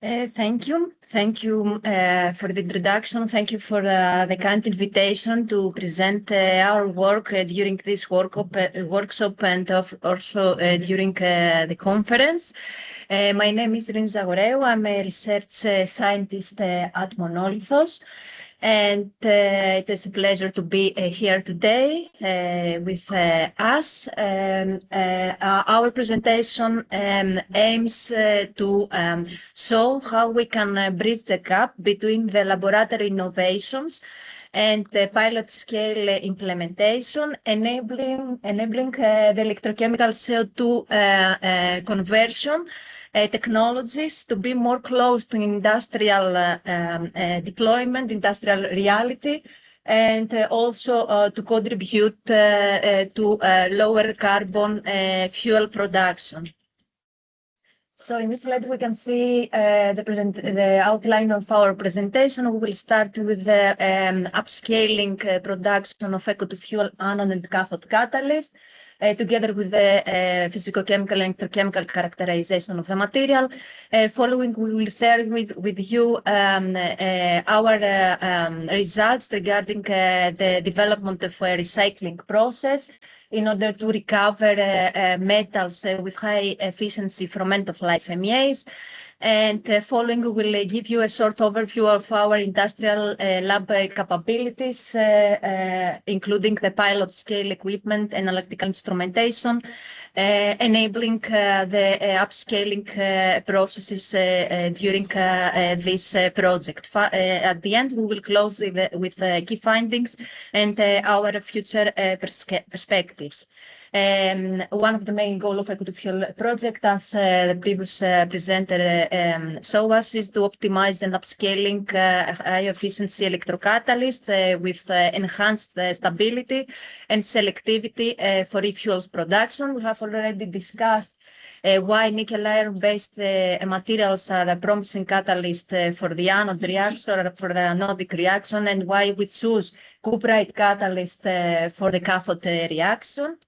Thank you. Thank you for the introduction. Thank you for the kind invitation to present our work during this workshop and also during the conference. My name is Eirini Zagoraiou. I'm a research scientist at Monolithos. And it is a pleasure to be here today with us. Our presentation aims to show how we can bridge the gap between the laboratory innovations and the pilot scale implementation, enabling the electrochemical CO2 conversion technologies to be more close to industrial deployment, industrial reality, and also to contribute to lower carbon fuel production. So in this slide, we can see the outline of our presentation. We will start with the upscaling production of eco-to-fuel anode and cathode catalyst, together with the physicochemical and electrochemical characterization of the material. Following, we will share with you our results regarding the development of a recycling process in order to recover metals with high efficiency from end-of-life MEAs. And following, we will give you a short overview of our industrial lab capabilities, including the pilot scale equipment and analytical instrumentation, enabling the upscaling processes during this project. At the end, we will close with key findings and our future perspectives. One of the main goals of eco-to-fuel project, as the previous presenter showed us, is to optimize and upscaling high-efficiency electrocatalyst with enhanced stability and selectivity for e-fuels production. We have already discussed why nickel iron-based materials are a promising catalyst for the anode reaction or for the anodic reaction, and why we choose cuprite catalyst for the cathode reaction.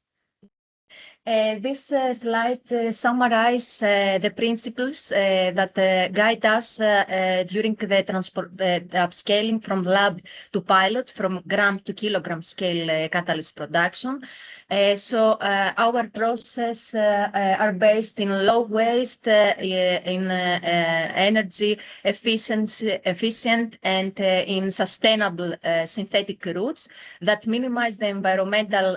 This slide summarizes the principles that guide us during the upscaling from lab to pilot, from gram to kilogram scale catalyst production. So our process are based in low waste, in energy efficient and in sustainable synthetic routes that minimize the environmental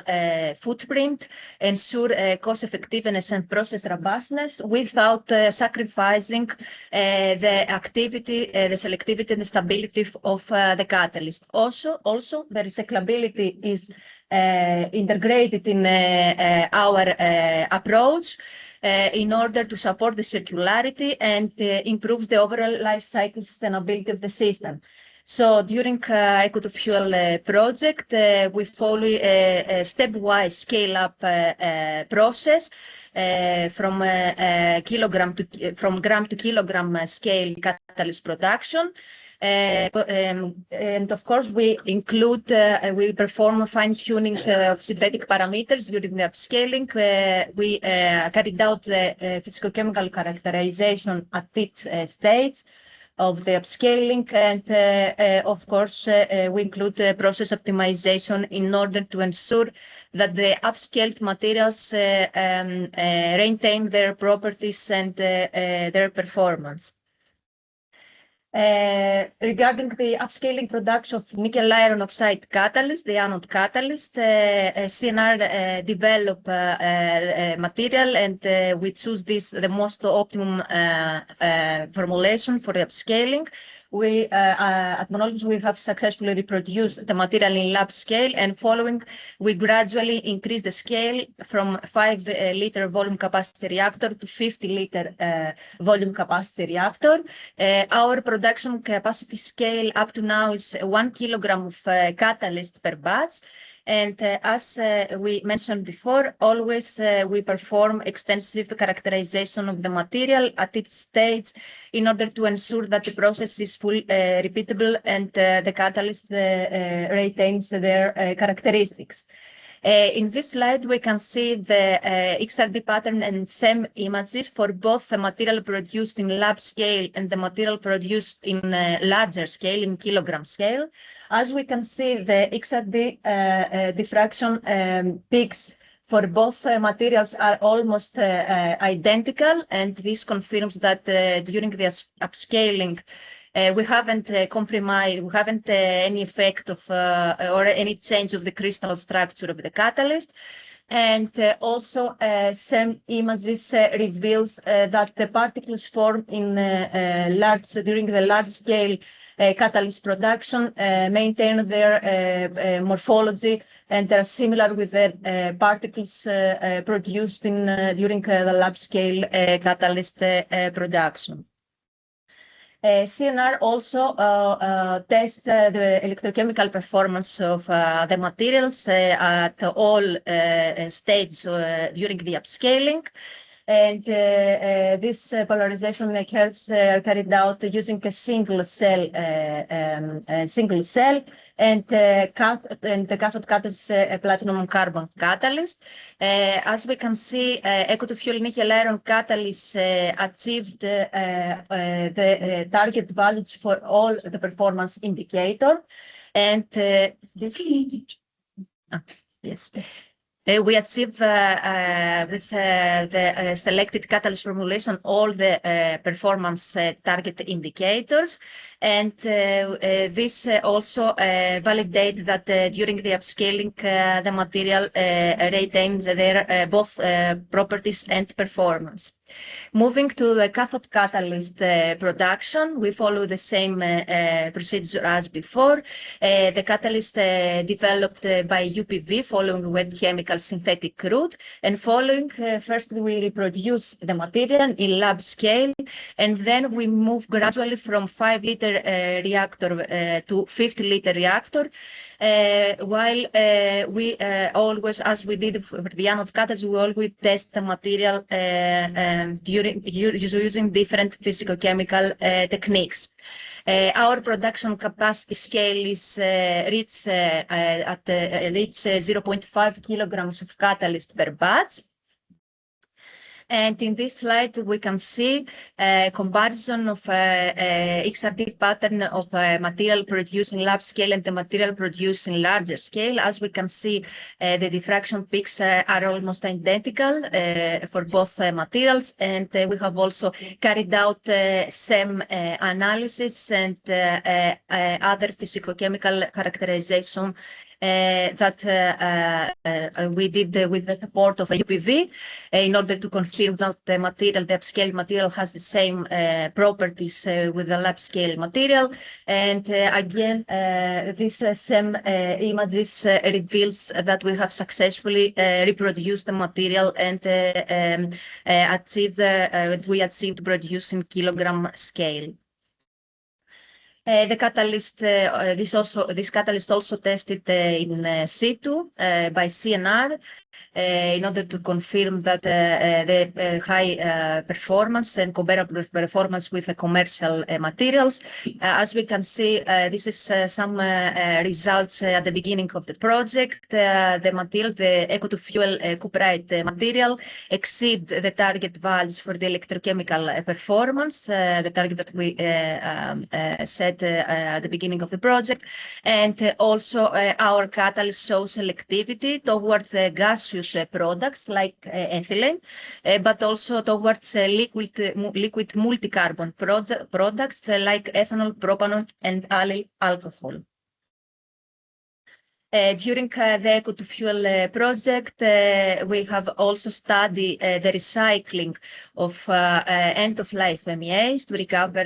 footprint, ensure cost effectiveness and process robustness without sacrificing the activity, the selectivity and the stability of the catalyst. Also, the recyclability is integrated in our approach in order to support the circularity and improve the overall life cycle sustainability of the system. So during eco-to-fuel project, we follow a stepwise scale-up process from gram to kilogram scale catalyst production. And of course, we include, we perform fine-tuning of synthetic parameters during the upscaling. We carried out the physicochemical characterization at each stage of the upscaling, and of course, we include process optimization in order to ensure that the upscaled materials retain their properties and their performance. Regarding the upscaling production of nickel iron oxide catalyst, the anode catalyst, CNR develop material, and we choose the most optimum formulation for the upscaling. We at Monolithos, we have successfully reproduced the material in lab scale, and following, we gradually increase the scale from 5-liter volume capacity reactor to 50-liter volume capacity reactor. Our production capacity scale up to now is 1 kilogram of catalyst per batch. And as we mentioned before, always we perform extensive characterization of the material at each stage in order to ensure that the process is fully repeatable and the catalyst retains their characteristics. In this slide, we can see the XRD pattern and SEM images for both the material produced in lab scale and the material produced in larger scale, in kilogram scale. As we can see, the XRD diffraction peaks for both materials are almost identical, and this confirms that during the upscaling, we haven't compromised, we haven't any effect of or any change of the crystal structure of the catalyst. And also some images reveals that the particles formed in during the large scale catalyst production maintain their morphology, and they're similar with the particles produced during the lab scale catalyst production. CNR also tests the electrochemical performance of the materials at all stages during the upscaling. And this polarization curves are carried out using a single cell and the cathode catalyst platinum carbon catalyst. As we can see, eco-to-fuel nickel iron catalyst achieved the target values for all the performance indicator. And this yes. We achieve with the selected catalyst formulation all the performance target indicators, and this also validates that during the upscaling the material retains their both properties and performance. Moving to the cathode catalyst production, we follow the same procedure as before. The catalyst developed by UPV following wet chemical synthetic route, and following first we reproduce the material in lab scale, and then we move gradually from 5-liter reactor to 50-liter reactor, while we always, as we did for the anode catalyst, we always test the material using different physicochemical techniques. Our production capacity scale is reach 0.5 kilograms of catalyst per batch. And in this slide, we can see a comparison of XRD pattern of material produced in lab scale and the material produced in larger scale. As we can see, the diffraction peaks are almost identical for both materials, and we have also carried out some analysis and other physicochemical characterization that we did with the support of UPV in order to confirm that the material, the upscale material, has the same properties with the lab scale material. And again, this same images reveals that we have successfully reproduced the material and we achieved producing kilogram scale. The catalyst, this catalyst also tested in situ by CNR in order to confirm that the high performance and comparable performance with the commercial materials. As we can see, this is some results at the beginning of the project. The material, the eco-to-fuel cuprite material, exceed the target values for the electrochemical performance, the target that we set at the beginning of the project, and also our catalyst shows selectivity towards the gaseous products like ethylene, but also towards liquid multi-carbon products like ethanol, propanol, and allyl alcohol. During the eco-to-fuel project, we have also studied the recycling of end-of-life MEAs to recover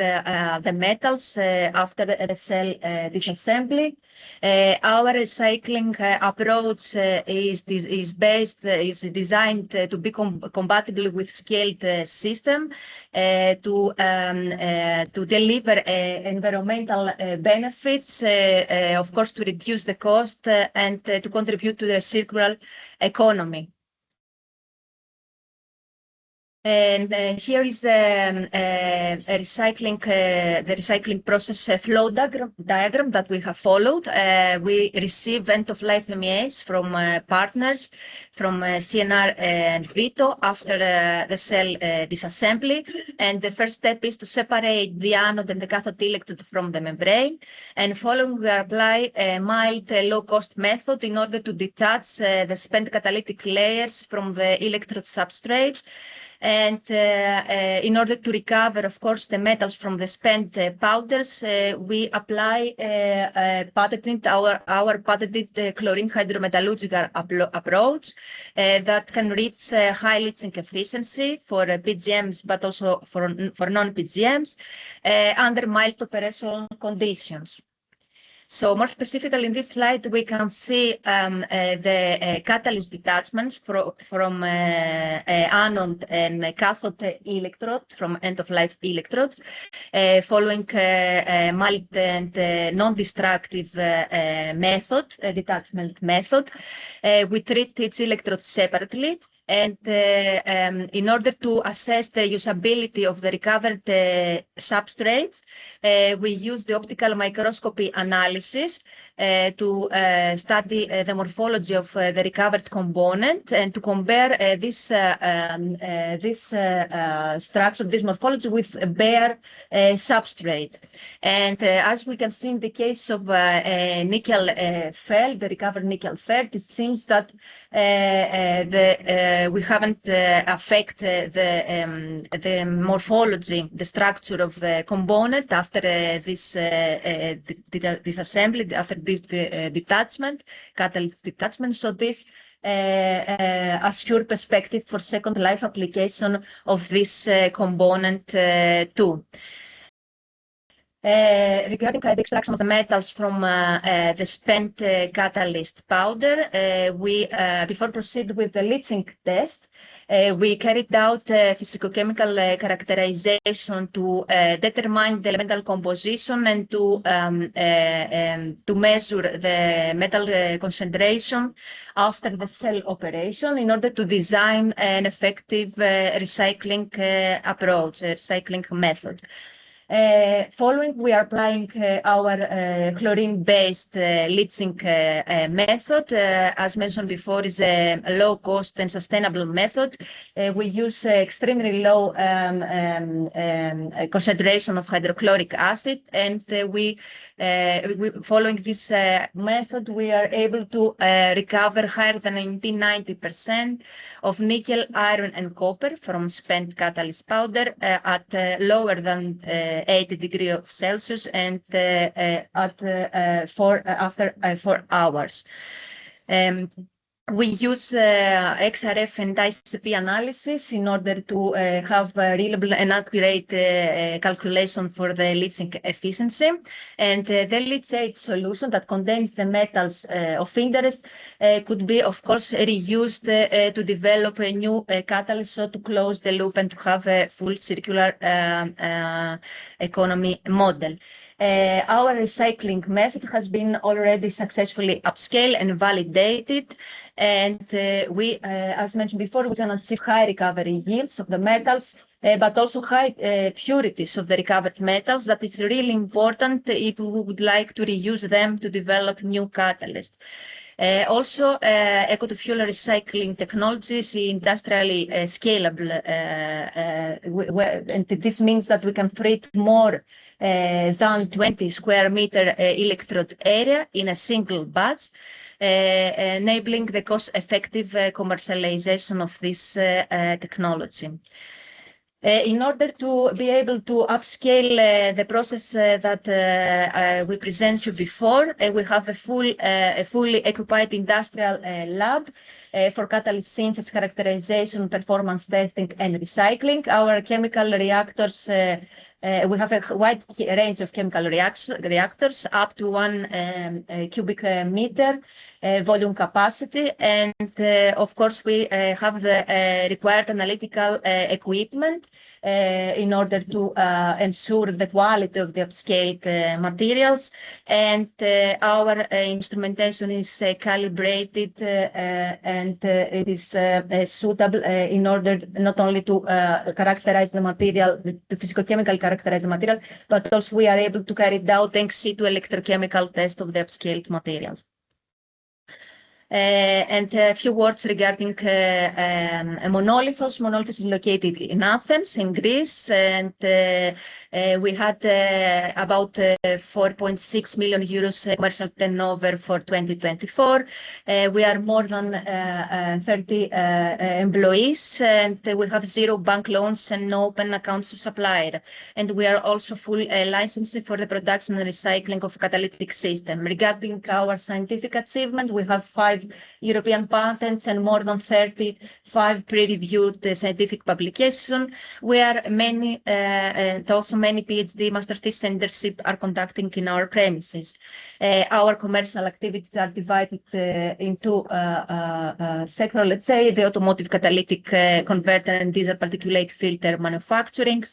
the metals after the cell disassembly. Our recycling approach is designed to be compatible with scaled system to deliver environmental benefits, of course, to reduce the cost and to contribute to the circular economy. And here is a recycling, the recycling process flow diagram that we have followed. We receive end-of-life MEAs from partners from CNR and Vito after the cell disassembly. And the first step is to separate the anode and the cathode electrode from the membrane. And following, we apply a mild low-cost method in order to detach the spent catalytic layers from the electrode substrate. And in order to recover, of course, the metals from the spent powders, we apply our patented chlorine hydrometallurgical approach that can reach high leaching efficiency for PGMs, but also for non-PGMs under mild operational conditions. So more specifically in this slide, we can see the catalyst detachment from anode and cathode electrode from end-of-life electrodes, following mild and non-destructive method, detachment method. We treat each electrode separately. And in order to assess the usability of the recovered substrates, we use the optical microscopy analysis to study the morphology of the recovered component and to compare this structure, this morphology with a bare substrate. And as we can see in the case of nickel felt, the recovered nickel felt, it seems that we haven't affected the morphology, the structure of the component after this disassembly, after this detachment, catalyst detachment. So this assure perspective for second life application of this component too. Regarding the extraction of the metals from the spent catalyst powder, we before proceed with the leaching test, we carried out physicochemical characterization to determine the elemental composition and to measure the metal concentration after the cell operation in order to design an effective recycling approach, recycling method. Following, we are applying our chlorine-based leaching method. As mentioned before, is a low-cost and sustainable method. We use extremely low concentration of hydrochloric acid, and following this method, we are able to recover higher than 90% of nickel, iron, and copper from spent catalyst powder at lower than 80 degrees Celsius and after 4 hours. We use XRF and ICP analysis in order to have a reliable and accurate calculation for the leaching efficiency. And the leachate solution that contains the metals of interest could be, of course, reused to develop a new catalyst, so to close the loop and to have a full circular economy model. Our recycling method has been already successfully upscaled and validated. And we, as mentioned before, we can achieve high recovery yields of the metals, but also high purities of the recovered metals. That is really important if we would like to reuse them to develop new catalysts. Also, eco-to-fuel recycling technology is industrially scalable, and this means that we can treat more than 20 square meter electrode area in a single batch, enabling the cost-effective commercialization of this technology. In order to be able to upscale the process that we presented you before, we have a fully occupied industrial lab for catalyst synthesis, characterization, performance testing, and recycling. Our chemical reactors, we have a wide range of chemical reactors up to 1 cubic meter volume capacity, and of course we have the required analytical equipment in order to ensure the quality of the upscaled materials, and our instrumentation is calibrated and and it is suitable in order not only to characterize the material, to physicochemical characterize the material, but also we are able to carry it out thanks to electrochemical test of the upscaled material. And a few words regarding Monolithos. Monolithos is located in Athens, in Greece, and we had about 4.6 million euros commercial turnover for 2024. We are more than 30 employees, and we have 0 bank loans and no open accounts to supplier. And we are also full licensing for the production and recycling of catalytic system. Regarding our scientific achievement, we have 5 European patents and more than 35 peer-reviewed scientific publications, where many and also many PhD master thesis internship are conducting in our premises. Our commercial activities are divided into sector, let's say, the automotive catalytic converter and diesel particulate filter manufacturing,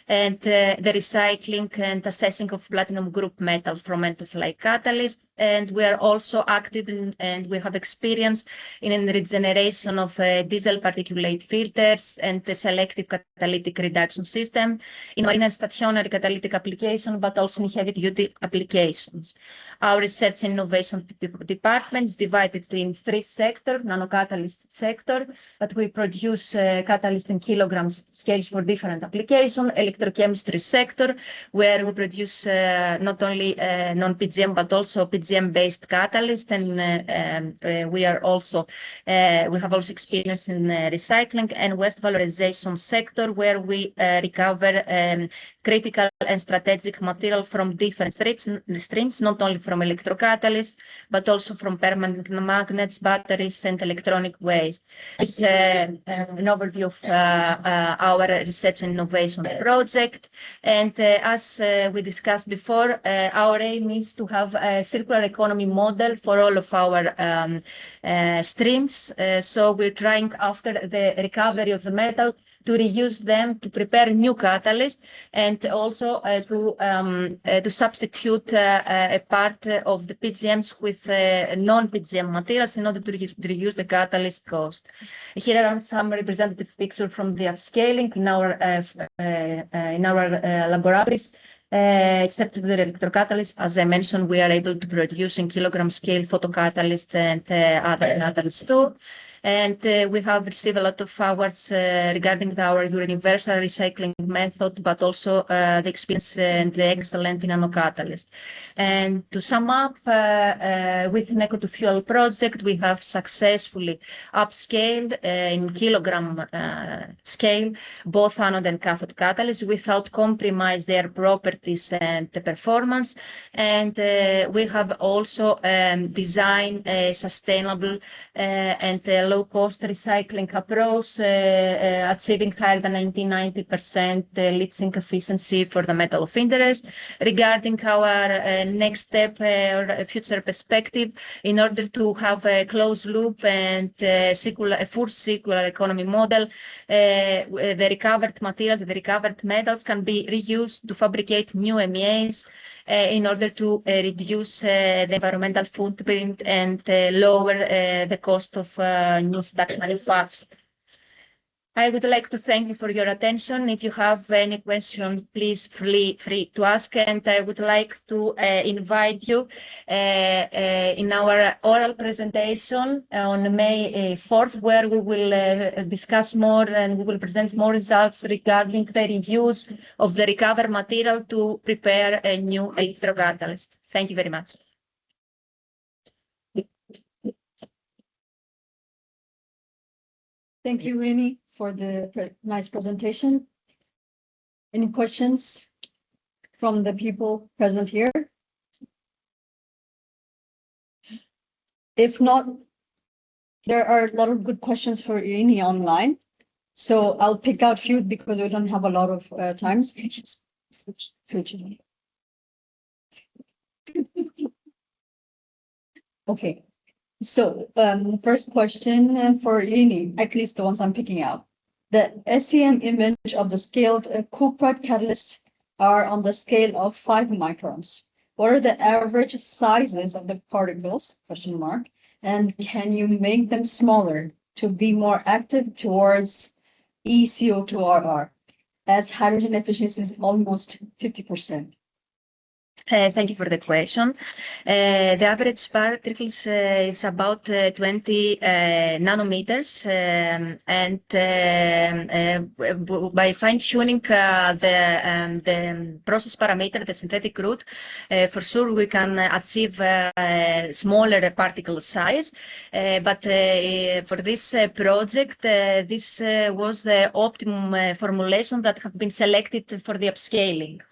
and the recycling and assessing of platinum group metals from end-of-life catalyst. And we are also active in, and we have experience in the regeneration of diesel particulate filters and the selective catalytic reduction system in marine and stationary catalytic application, but also in heavy-duty applications. Our research and innovation department is divided in 3 sectors: nanocatalyst sector, but we produce catalyst in kilograms scales for different applications; electrochemistry sector, where we produce not only non-PGM but also PGM-based catalyst, and we have also experience in recycling; and waste valorization sector, where we recover critical and strategic material from different streams, not only from electrocatalysts, but also from permanent magnets, batteries, and electronic waste. This is an overview of our research and innovation project. And as we discussed before, our aim is to have a circular economy model for all of our streams. So we're trying, after the recovery of the metal, to reuse them to prepare new catalysts, and also to substitute a part of the PGMs with non-PGM materials in order to reduce the catalyst cost. Here are some representative pictures from the upscaling in our laboratories. Except the electrocatalyst, as I mentioned, we are able to produce in kilogram scale photocatalyst and other catalysts too. And we have received a lot of awards regarding our universal recycling method, but also the experience and the excellent in nanocatalyst. And to sum up, with an eco-to-fuel project, we have successfully upscaled in kilogram scale both anode and cathode catalysts without compromise their properties and the performance. And we have also designed a sustainable and low-cost recycling approach, achieving higher than 90% lead zinc efficiency for the metal of interest. Regarding our next step or future perspective, in order to have a closed loop and a full circular economy model, the recovered material, the recovered metals can be reused to fabricate new MEAs in order to reduce the environmental footprint and lower the cost of new stack manufacture. I would like to thank you for your attention. If you have any questions, please feel free to ask. And I would like to invite you in our oral presentation on May 4th, where we will discuss more and we will present more results regarding the reviews of the recovered material to prepare a new electrocatalyst. Thank you very much. Thank you, Eirini, for the nice presentation. Any questions from the people present here? If not, there are a lot of good questions for Eirini online. So I'll pick out a few because we don't have a lot of time. Okay. So the first question for Eirini, at least the ones I'm picking out. The SEM image of the scaled cuprate catalysts are on the scale of 5 microns. What are the average sizes of the particles, question mark, And can you make them smaller to be more active towards ECO2RR, as hydrogen efficiency is almost 50%? Thank you for the question. The average particles is about 20 nanometers, and by fine-tuning the process parameter, the synthetic route, for sure we can achieve smaller particle size. But for this project, this was the optimum formulation that have been selected for the upscaling.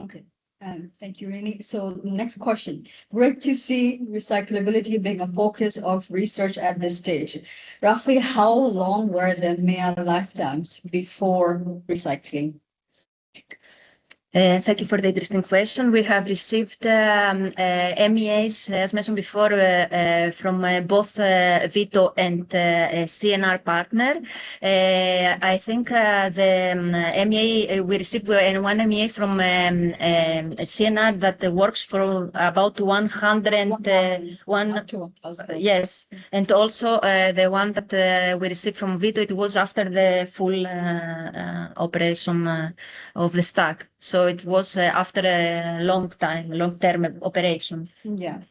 Okay. Thank you, Eirini. So next question. Great to see recyclability being a focus of research at this stage. Roughly how long were the MEA lifetimes before recycling? Thank you for the interesting question. We have received MEAs, as mentioned before, from both Vito and CNR partner. I think the MEA we received one MEA from CNR that works for about 1,000. Yes, and also the one that we received from Vito, it was after the full operation of the stack. So it was after a long-term operation. Yeah.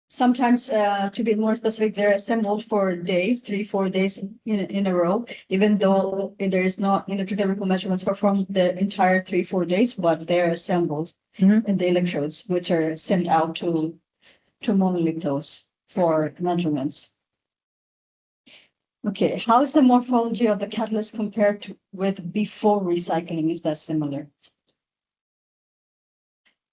Sometimes, to be more specific, they're assembled for days, 3-4 days in a row, even though there is no electrochemical measurements performed the entire 3-4 days, but they're assembled in the electrodes, which are sent out to Monolithos for measurements. Okay, how is the morphology of the catalyst compared with before recycling? Is that similar?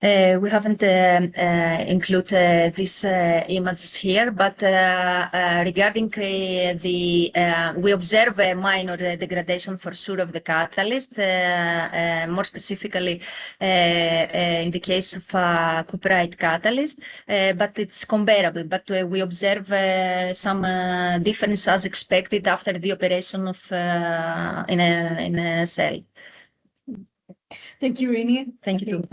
We haven't included these images here, but regarding we observe a minor degradation for sure of the catalyst, more specifically in the case of cuprite catalyst, but it's comparable. But we observe some difference as expected after the operation of in a cell. Thank you, Eirini. Thank you too.